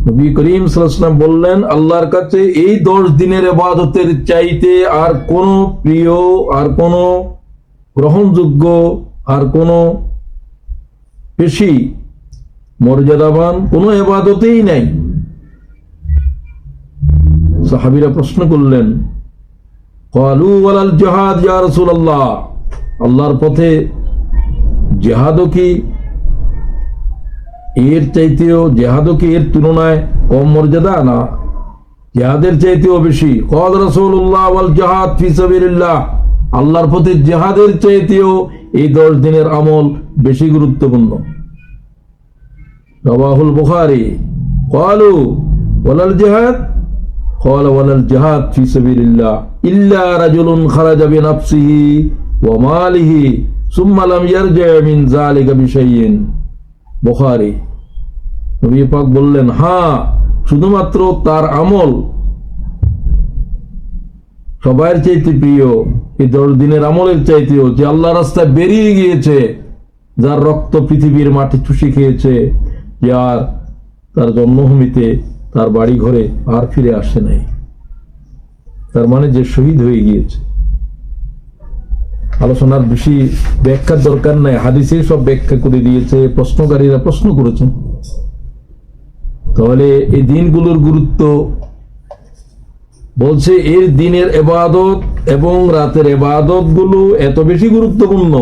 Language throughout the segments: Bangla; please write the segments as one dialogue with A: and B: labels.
A: নবী করিম সাল্লাল্লাহু আলাইহি ওয়াসাল্লাম বললেন, আল্লাহর কাছে এই 10 দিনের ইবাদতের চাইতে আর কোন প্রিয়, আর কোন গ্রহণযোগ্য, আর কোন বেশি মর্যাদাবান কোন ইবাদতেই নাই। সাহাবীরা প্রশ্ন করলেন, ক্বালু ওয়ালাল জিহাদ ইয়া রাসূলুল্লাহ, আল্লাহর পথে জিহাদও কি এর চাইতেও, জিহাদও কি এর তুলনায় কম মর্যাদা? না, জিহাদের চাইতেও বেশি। ক্বাল রাসূলুল্লাহ ওয়াল জিহাদ ফি সাবিলিল্লাহ, আল্লাহর পথে জিহাদের চাইতেও এই 10 দিনের আমল বেশি গুরুত্বপূর্ণ। রাওয়াহুল বুখারী। ক্বালু ওয়ালাল জিহাদ, ক্বাল ওয়ালাল জিহাদ ফি সাবিলিল্লাহ ইল্লা রাজুলুন খারাজা বিনাফসিহি ওয়া মালিহি সুম্মা লাম ইয়ারজি মিন যালিকা বিশাইইন। বুখারী। নবী পাক বললেন, হ্যাঁ, শুধুমাত্র তার আমল সবার চাইতে প্রিয় এই 10 দিনের আমলের চাইতেও, যে আল্লাহ রাস্তায় বেরিয়ে গিয়েছে, যার রক্ত পৃথিবীর মাটি চুষে খেয়েছে, যার তার জন্মভূমিতে তার বাড়ি ঘরে আর ফিরে আসে নাই, তার মানে যে শহীদ হয়ে গিয়েছে। আলোচনার বেশি ব্যাখ্যার দরকার নাই, হাদিসে সব ব্যাখ্যা করে দিয়েছে, প্রশ্নকারীরা প্রশ্ন করেছেন। তাহলে এই দিনগুলোর গুরুত্ব বলছে, এর দিনের ইবাদত এবং রাতের ইবাদত গুলো এত বেশি গুরুত্বপূর্ণ,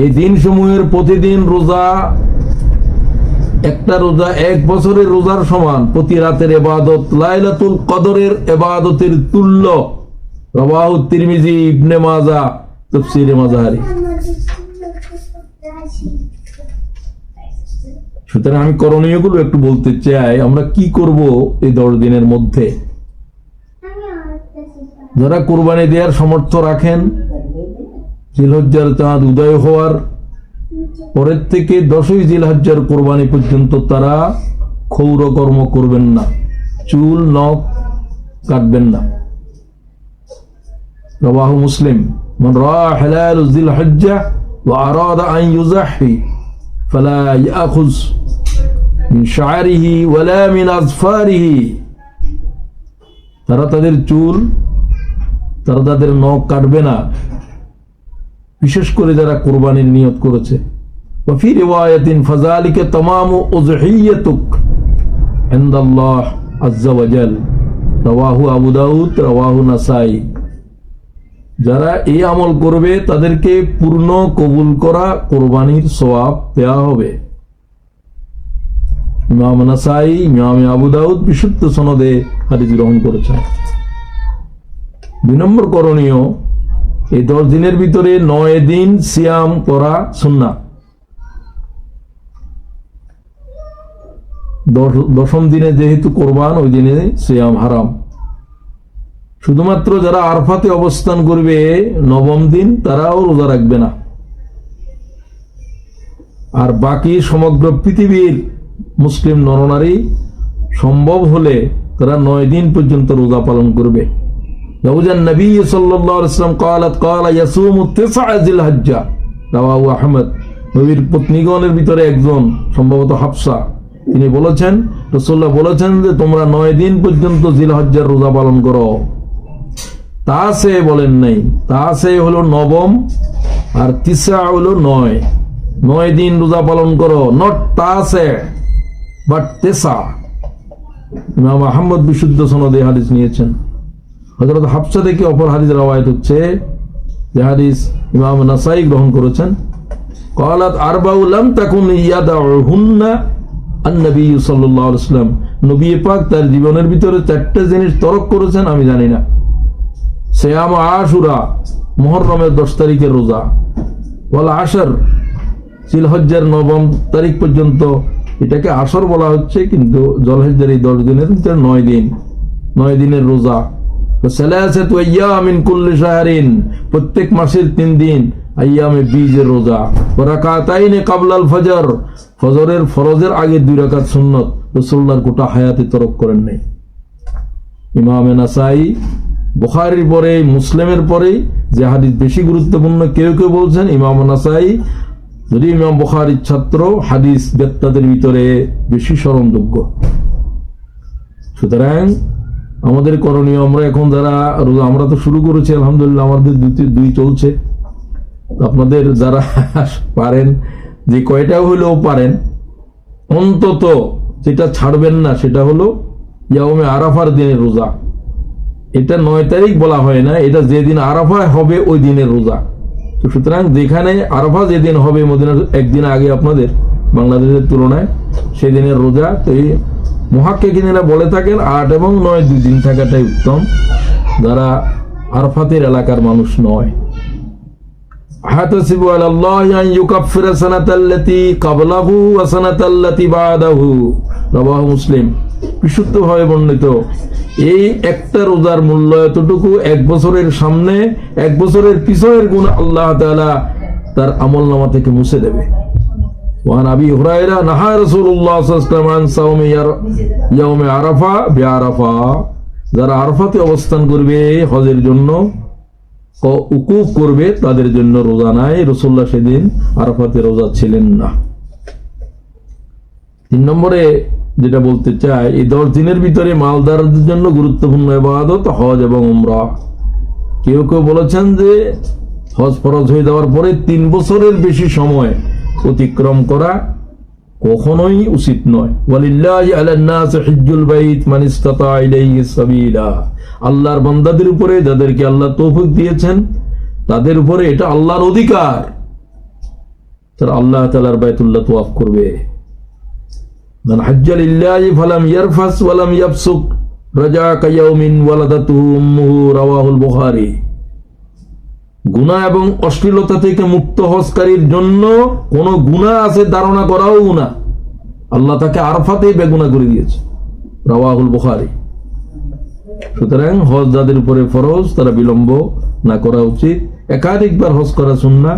A: এই দিন সমূহের প্রতিদিন রোজা, একটা রোজা 1 বছরের রোজার সমান, প্রতি রাতের ইবাদত লাইলাতুল কদরের ইবাদতের তুল্য। রাওয়াহু তিরমিজি, ইবনে মাজাহ, তাফসীরে মাজাহারি। সুতরাং আমি করণীয়গুলো একটু বলতে চাই। আমরা কি করব এই 10 দিনের মধ্যে? যারা কুরবানি দেওয়ার সামর্থ্য রাখেন, জিলহজ্জার চাঁদ উদয় হওয়ার পরের থেকে 10ই জিলহজ্জার কুরবানি পর্যন্ত তারা ক্ষৌর কর্ম করবেন না, চুল নখ কাটবেন না। রাওয়াহু মুসলিম। মান রাআ হিলাল জিলহজ্জা ওয়া আরাদা আন ইউযাহি ফালা ইয়াখুয মিন শা'রিহি ওয়ালা মিন আযফারিহি, তারা তাদের চুল, তারা তাদের নখ কাটবে না, বিশেষ করে যারা কুরবানির নিয়ত করেছে। ওয়া ফি রিওয়ায়াতিন ফাযালিকা তামামু উযহিয়াতুক ইনদাল্লাহ আযজা ওয়া জাল। রাওয়াহু আবু দাউদ, রাওয়াহু নাসাই। যারা এই আমল করবে তাদেরকে পূর্ণ কবুল করা কুরবানির সওয়াব দেওয়া হবে। ইমাম নাসাই, ইমাম আবু দাউদ বিশুদ্ধ সনদে হাদিস গ্রহণ করেছেন। 2 নম্বর করণীয়, এই 10 দিনের ভিতরে 9 দিন সিয়াম করা সুন্নাহ। 10ম দিনে যেহেতু কোরবান, ওই দিনে সিয়াম হারাম। শুধুমাত্র যারা আরফাতে অবস্থান করবে 9ম দিন, তারাও রোজা রাখবে না। আর বাকি সমগ্র পৃথিবীর মুসলিম নরনারী সম্ভব হলে তারা 9 দিন পর্যন্ত রোজা পালন করবে। জাওজান নবী সাল্লাল্লাহু আলাইহি ওয়াসাল্লাম ক্বালা ইয়াসুমু 9 জিলহজ্জা। রাওয়াহু আহমদ। নবীর পত্নীগণের ভিতরে একজন, সম্ভবত হাফসা, তিনি বলেছেন, রাসূলুল্লাহ বলেছেন যে তোমরা 9 দিন পর্যন্ত জিলহজ্জার রোজা পালন করো। তা সে বলেন নাই, তা সে হলো 9ম, আর তিসা হলো 9। 9 দিন রোজা পালন করো, নট তা সে বাট তেসা। ইমাম আহমদ বিশুদ্ধ সনদে হাদিস নিয়েছেন। হযরত হাফসা থেকে অপর হাদিস রওয়ায়াত হচ্ছে, যে হাদিস ইমাম নাসাই গ্রহণ করেছেন। ক্বালাত আরবাউ লাম তাকুন ইয়াদাউহুন্না আন-নবী সাল্লাল্লাহু আলাইহি ওয়াসাল্লাম, নবী পাক তার জীবনের ভিতরে 4টা জিনিস তরক করেছেন, আমি জানি না। সিয়াম আশুরা, মুহররমের 10 তারিখের রোজা। ওয়াল আশর, জিলহজ্জার 9ম তারিখ পর্যন্ত, এটাকে আসর বলা হচ্ছে, কিন্তু জিলহজ্জার এই 10 দিনের ভিতরে 9 দিন, 9 দিনের রোজা। সালাসাতু আইয়ামিন কুল্লি শাহরিন, প্রত্যেক মাসের 3 দিন আইয়ামে বীজের রোজা। ওয়া রাকাতাইনি ক্বাবলাল ফজর, ফজরের ফরজের আগে 2 রাকাত সুন্নাত রাসূলুল্লাহর গোটা হায়াতে তরক করেন নাই। ইমাম নাসাই, বুখারীর পরে, মুসলিমের পরে যে হাদিস বেশি গুরুত্বপূর্ণ, কেউ কেউ বলছেন ইমাম নাসাই যদি ইমাম বুখারীর ছাত্র, হাদিস বেত্তাদের ভিতরে বেশি স্মরণযোগ্য। সুতরাং আমাদের করণীয়, আমরা এখন যারা রোজা, আমরা তো শুরু করেছি আলহামদুলিল্লাহ, আমাদের দুই চলছে। আপনাদের যারা পারেন, যে কয়টাও হলেও পারেন, অন্তত যেটা ছাড়বেন না সেটা হলো ইয়াউমে আরাফার দিনের রোজা। এটা 9 তারিখ বলা হয় না, এটা যেদিন আরাফা হবে ওই দিনের রোজা। তো সুতরাং যেখানে আরাফা যেদিন হবে মদিনার একদিন আগে আপনাদের বাংলাদেশের তুলনায়, সেদিনের রোজা। তো এই মুহাক্কিকিনেরা বলে থাকেন 8 এবং 9 2 দিন থাকাটাই উত্তম, যারা আরাফাতের এলাকার মানুষ নয়। হাতাসিবু আলাল্লাহি আন ইউকাফিরা সানাতাল্লাতী ক্বাবলাহু ওয়া সানাতাল্লাতী বা'দাহু, রাওয়াহু মুসলিম। বিশুদ্ধভাবে বর্ণিত। এই একটা রোজার মূল্য এতটুকু, 1 বছরের সামনে 1 বছরের পিছনের গুনাহ আল্লাহ তাআলা তার আমলনামা থেকে মুছে দেবে। ওয়ান আবি হুরায়রা নাহা রাসূলুল্লাহ সাল্লাল্লাহু আলাইহি ওয়াসাল্লাম আন সাওমি ইয়াউমে আরাফা বিআরাফা, যারা আরাফাতে অবস্থান করবে হজের জন্য, উকুফ করবে, তাদের জন্য রোজা নাই। রাসূলুল্লাহ সেদিন আরাফাতে রোজা ছিলেন না। 3 নম্বরে যেটা বলতে চাই, এই 10 দিনের ভিতরে মালদারদের জন্য গুরুত্বপূর্ণ ইবাদত হজ এবং উমরা। কেউ কেউ বলেছেন যে হজ ফরজ হয়ে যাওয়ার পরে 3 বছরের বেশি সময় অতিক্রম করা কখনোই উচিত নয়। ওয়ালিল্লাহি আলান নাস হিজ্জুল বাইত মান ইসতাতা ইলাইহি সাবিলা, আল্লাহর বান্দাদের উপরে যাদেরকে আল্লাহ তৌফিক দিয়েছেন তাদের উপরে এটা আল্লাহর অধিকার, তারা আল্লাহ তাআলার বাইতুল্লাহ তাওয়াফ করবে। মান হাজ্জা লিল্লাহি ফালাম ইয়ারফাস ওয়ালাম ইয়াফসুক রাজা কায়াউমিন ওয়ালাদাতুহু উম্মুহু, রাওয়াহুল বুখারী। গুনাহ এবং অশ্লীলতা থেকে মুক্ত হজকারীর জন্য কোন গুনাহ আছে ধারণা করাও গুনাহ, আল্লাহ তাকে আরাফাতেই বেগুনাহ করে দিয়েছে, রাওয়াহুল বুখারী। সুতরাং হজ যাদের উপরে ফরজ তারা বিলম্ব না করা উচিত। একাধিকবার হজ করা সুন্নাহ,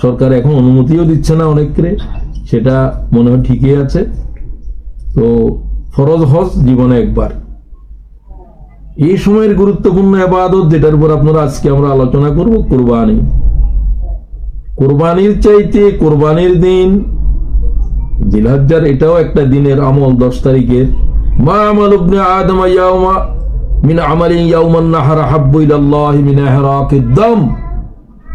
A: সরকার এখন অনুমতিও দিচ্ছে না অনেককে, সেটা মনে হয় ঠিকই আছে। তো ফরজ হজ জীবনে একবার। এই সময়ের গুরুত্বপূর্ণ ইবাদত যেটার উপর আপনারা আজকে আমরা আলোচনা করব, কুরবানি। কুরবানির চাইতে কুরবানির দিন জিলহজ্জার এটাও একটা দিনের আমল, 10 তারিখের। মা আমাল ইবনে আদম ইয়াউমা মিন আমালিন ইয়াউমান নাহর হাব্বু ইলাল্লাহি মিন ইহরাকিদ দাম,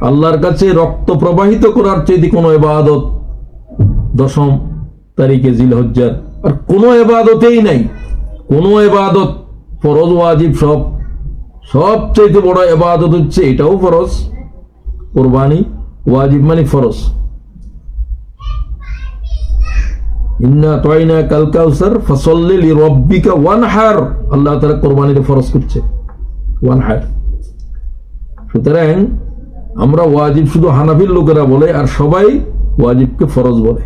A: আল্লাহর কাছে রক্ত প্রবাহিত করার চাইতে কোনো ইবাদত 10 তারিখে জিলহজ্জার আর কোনো ইবাদতেই নাই। কোনো ইবাদত ফরজ ওয়াজিব সবচেয়ে বড় ইবাদত হচ্ছে এটাও ফরজ, কুরবানি। ওয়াজিব মানে ফরজ। ইন্না তাইনা কাল কাউসার ফাসাল্লি লিরাব্বিকা ওয়ানহার, আল্লাহ তাআলা কুরবানির ফরজ করছে, ওয়ানহার। সুতরাং আমরা ওয়াজিব শুধু হানাফির লোকেরা বলে, আর সবাই ওয়াজিবকে ফরজ বলে।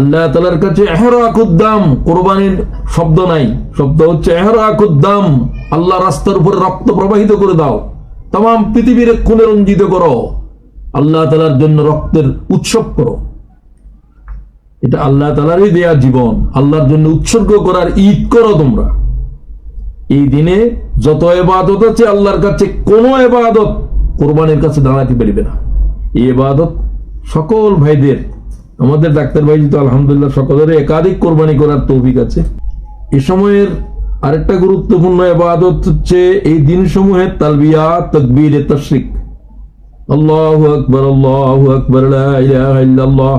A: আল্লাহ তাআলার কাছে ইহরাকুদ্দাম, কুরবানির শব্দ নাই, শব্দ হচ্ছে ইহরাকুদ্দাম, আল্লাহ রাস্তার উপরে রক্ত প্রবাহিত করে দাও, तमाम পৃথিবীর খুনে রঞ্জিত করো, আল্লাহ তাআলার জন্য রক্তের উৎসব করো। এটা আল্লাহ তাআলারই দেয়া জীবন, আল্লাহর জন্য উৎসর্গ করার ঈদ করো তোমরা। এই দিনে যত ইবাদত আছে আল্লাহর কাছে কোনো ইবাদত কুরবানির কাছে দাঁড়াতে পারবে না। এই ইবাদত সকল ভাইদের, আমাদের ডাক্তার ভাই তো আলহামদুলিল্লাহ সকলের একাধিক কোরবানি করার তৌফিক আছে। এই সময়ের আরেকটা গুরুত্বপূর্ণ ইবাদত হচ্ছে এই দিন সমূহের তালবিয়া, তাকবীর, তাশরিক। আল্লাহু আকবার, আল্লাহু আকবার, লা ইলাহা ইল্লাল্লাহ,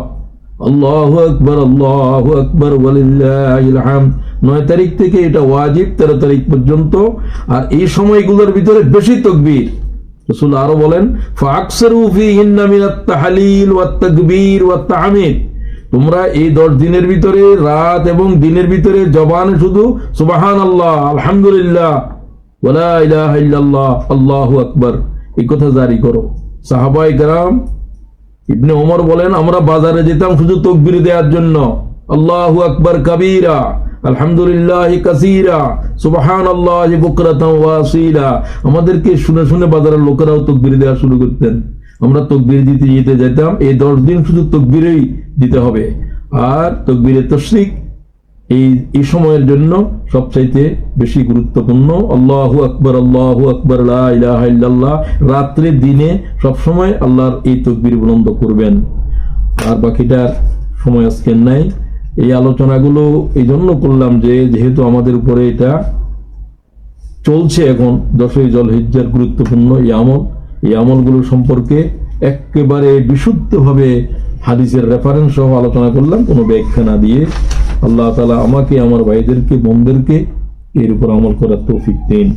A: আল্লাহু আকবার, আল্লাহু আকবার, ওয়ালিল্লাহিল হামদ। 9 তারিখ থেকে এটা ওয়াজিব, 13 তারিখ পর্যন্ত। আর এই সময়গুলোর ভিতরে বেশি তাকবীর। রাসূল আরো বলেন, ফাকসিরু ফীহিন্না মিনাত তাহলিল ওয়াত তাকবীর ওয়াত তাহমিদ, তোমরা এই 10 দিনের ভিতরে রাত এবং দিনের ভিতরে জবানে শুধু সুবহানাল্লাহ, আলহামদুলিল্লাহ, ওয়া লা ইলাহা ইল্লাল্লাহ, আল্লাহু আকবার এই কথা জারি করো। সাহাবায়ে কেরাম ইবনে ওমর বলেন, আমরা বাজারে যেতাম শুধু তাকবীর দেওয়ার জন্য, আল্লাহু আকবার কাবীরা, আলহামদুলিল্লাহি কাসীরা, সুবহানাল্লাহি বুকরাতান ওয়া আসীলা। আমাদেরকে শুনে শুনে বাজারের লোকেরাও তাকবীর দেওয়া শুরু করতেন। আমরা তাকবীর দিতে যেতে যেতাম। এই 10 দিন শুধু তাকবীরই দিতে হবে। আর তাকবীরে তাশরিক এই সময়ের জন্য সবচাইতে বেশি গুরুত্বপূর্ণ। আল্লাহু আকবার, আল্লাহু আকবার, লা ইলাহা ইল্লাল্লাহ। রাত্রে দিনে সবসময় আল্লাহর এই তাকবীর বুলন্দ করবেন। আর বাকিটার সময় আজকে নাই। এই আলোচনাগুলো এই জন্য করলাম যে যেহেতু আমাদের উপরে এটা চলছে এখন 10ই জিলহিজ্জার গুরুত্বপূর্ণ এই আমলগুলো সম্পর্কে একেবারে বিশুদ্ধভাবে হাদিসের রেফারেন্স সহ আলোচনা করলাম, কোনো ব্যাখ্যা না দিয়ে। আল্লাহ তাআলা আমাকে, আমার ভাইদেরকে, বোনদেরকে এর উপর আমল করার তৌফিক দিন।